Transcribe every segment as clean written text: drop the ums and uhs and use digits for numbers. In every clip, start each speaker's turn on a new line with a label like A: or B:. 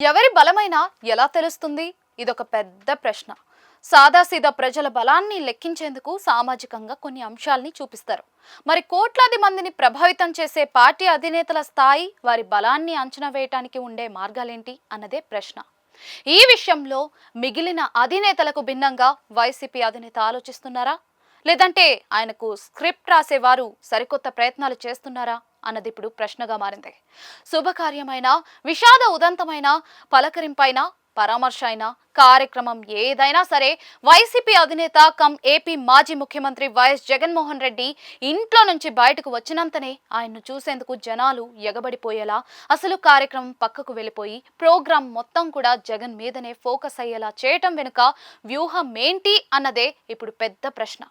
A: ఎవరి బలమైనా ఎలా తెలుస్తుంది? ఇదొక పెద్ద ప్రశ్న. సాదాసీదా ప్రజల బలాన్ని లెక్కించేందుకు సామాజికంగా కొన్ని అంశాల్ని చూపిస్తారు. మరి కోట్లాది మందిని ప్రభావితం చేసే పార్టీ అధినేతల స్థాయి, వారి బలాన్ని అంచనా వేయటానికి ఉండే మార్గాలేంటి అన్నదే ప్రశ్న. ఈ విషయంలో మిగిలిన అధినేతలకు భిన్నంగా వైసీపీ అధినేత ఆలోచిస్తున్నారా? లేదంటే ఆయనకు స్క్రిప్ట్ రాసేవారు సరికొత్త ప్రయత్నాలు చేస్తున్నారా అన్నది ఇప్పుడు ప్రశ్నగా మారింది. శుభకార్యమైన, విషాద ఉదంతమైన, పలకరింపైన, పరామర్శ అయినా, కార్యక్రమం ఏదైనా సరే వైసీపీ అధినేత కమ్ ఏపీ మాజీ ముఖ్యమంత్రి వైఎస్ జగన్మోహన్ రెడ్డి ఇంట్లో నుంచి బయటకు వచ్చినంతనే ఆయన్ను చూసేందుకు జనాలు ఎగబడిపోయేలా, అసలు కార్యక్రమం పక్కకు వెళ్ళిపోయి ప్రోగ్రాం మొత్తం కూడా జగన్ మీదనే ఫోకస్ అయ్యేలా చేయటం వెనుక వ్యూహం ఏంటి అన్నదే ఇప్పుడు పెద్ద ప్రశ్న.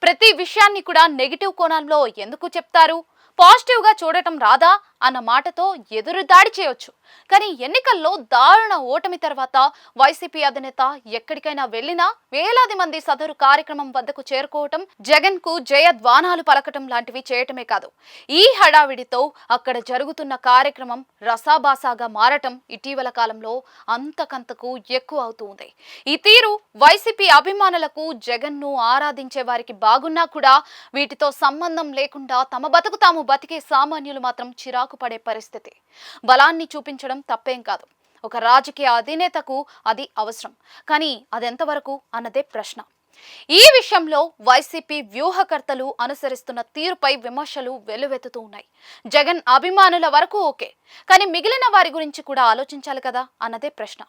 A: ప్రతి విషయాన్ని కూడా నెగిటివ్ కోణంలో ఎందుకు చెప్తారు? పాజిటివ్ గా చూడటం రాదా అన్న మాటతో ఎదురు దాడి చేయొచ్చు. కానీ ఎన్నికల్లో దారుణ ఓటమి తర్వాత వైసీపీ అధినేత ఎక్కడికైనా వెళ్ళినా వేలాది మంది సదరు కార్యక్రమం వద్దకు చేరుకోవటం, జగన్ కు జయధ్వానాలు పలకటం లాంటివి చేయటమే కాదు, ఈ హడావిడితో అక్కడ జరుగుతున్న కార్యక్రమం రసాబాసాగా మారటం ఇటీవల కాలంలో అంతకంతకు ఎక్కువ అవుతూ ఉంది. ఈ తీరు వైసీపీ అభిమానులకు, జగన్ ను ఆరాధించే వారికి బాగున్నా కూడా వీటితో సంబంధం లేకుండా తమ బతుకు తాము బతికే సామాన్యులు మాత్రం చిరాకు పడే పరిస్థితి. బలాన్ని చూపించడం తప్పేం కాదు, ఒక రాజకీయ అధినేతకు అది అవసరం. కానీ అదెంతవరకు అన్నదే ప్రశ్న. ఈ విషయంలో వైసీపీ వ్యూహకర్తలు అనుసరిస్తున్న తీరుపై విమర్శలు వెల్లువెత్తుతూ ఉన్నాయి. జగన్ అభిమానుల వరకు ఓకే, కానీ మిగిలిన వారి గురించి కూడా ఆలోచించాలి కదా అన్నదే ప్రశ్న.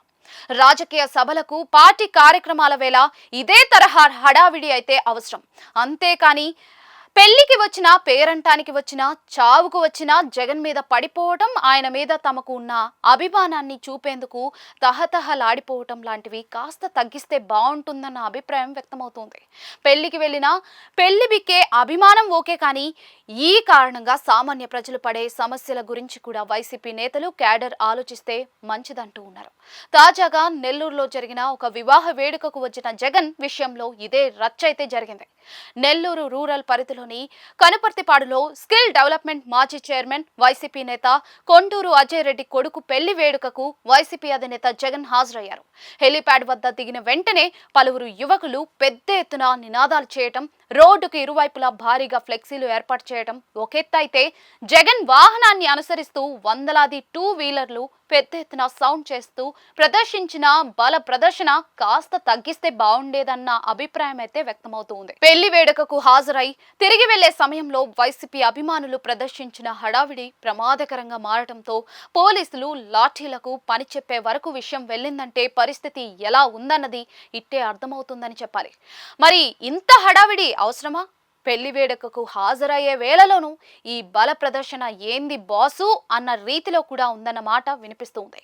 A: రాజకీయ సభలకు, పార్టీ కార్యక్రమాల వేళ ఇదే తరహా హడావిడి అయితే అవసరం. అంతేకాని పెళ్లికి వచ్చినా, పేరంటానికి వచ్చినా, చావుకు వచ్చినా జగన్ మీద పడిపోవటం, ఆయన మీద తమకు ఉన్న అభిమానాన్ని చూపేందుకు తహతహలాడిపోవటం లాంటివి కాస్త తగ్గిస్తే బాగుంటుందన్న అభిప్రాయం వ్యక్తమవుతోంది. పెళ్లికి వెళ్ళినా పెళ్లి బిక్కే అభిమానం ఓకే, కానీ ఈ కారణంగా సామాన్య ప్రజలు పడే సమస్యల గురించి కూడా వైసీపీ నేతలు, క్యాడర్ ఆలోచిస్తే మంచిదంటూ ఉన్నారు. తాజాగా నెల్లూరులో జరిగిన ఒక వివాహ వేడుకకు వచ్చిన జగన్ విషయంలో ఇదే రచ్చైతే జరిగింది. నెల్లూరు రూరల్ పరిధిలోని కనుపర్తిపాడులో స్కిల్ డెవలప్మెంట్ మాజీ చైర్మన్, వైసీపీ నేత కొంటూరు అజయ్ రెడ్డి కొడుకు పెళ్లి వేడుకకు వైసీపీ అధినేత జగన్ హాజరయ్యారు. హెలీప్యాడ్ వద్ద దిగిన వెంటనే పలువురు యువకులు పెద్ద ఎత్తున నినాదాలు చేయటం, రోడ్డుకు ఇరువైపులా భారీగా ఫ్లెక్సీలు ఏర్పాటు చేయడం ఒక ఎత్తు అయితే, జగన్ వాహనాన్ని అనుసరిస్తూ వందలాది టూ వీలర్లు పెద్ద ఎత్తున సౌండ్ చేస్తూ ప్రదర్శించిన బల ప్రదర్శన కాస్త తగ్గిస్తే బాగుండేదన్న అభిప్రాయం అయితే వ్యక్తమవుతుంది. పెళ్లి వేడుకకు హాజరై తిరిగి వెళ్లే సమయంలో వైసీపీ అభిమానులు ప్రదర్శించిన హడావిడి ప్రమాదకరంగా మారటంతో పోలీసులు లాఠీలకు పని చెప్పే వరకు విషయం వెళ్ళిందంటే పరిస్థితి ఎలా ఉందన్నది ఇట్టే అర్థమవుతుందని చెప్పాలి. మరి ఇంత హడావిడి అవసరమా? పెళ్లి వేడుకకు హాజరయ్యే వేళలోనూ ఈ బల ప్రదర్శన ఏంది బాసు అన్న రీతిలో కూడా ఉందన్న మాట వినిపిస్తుంది.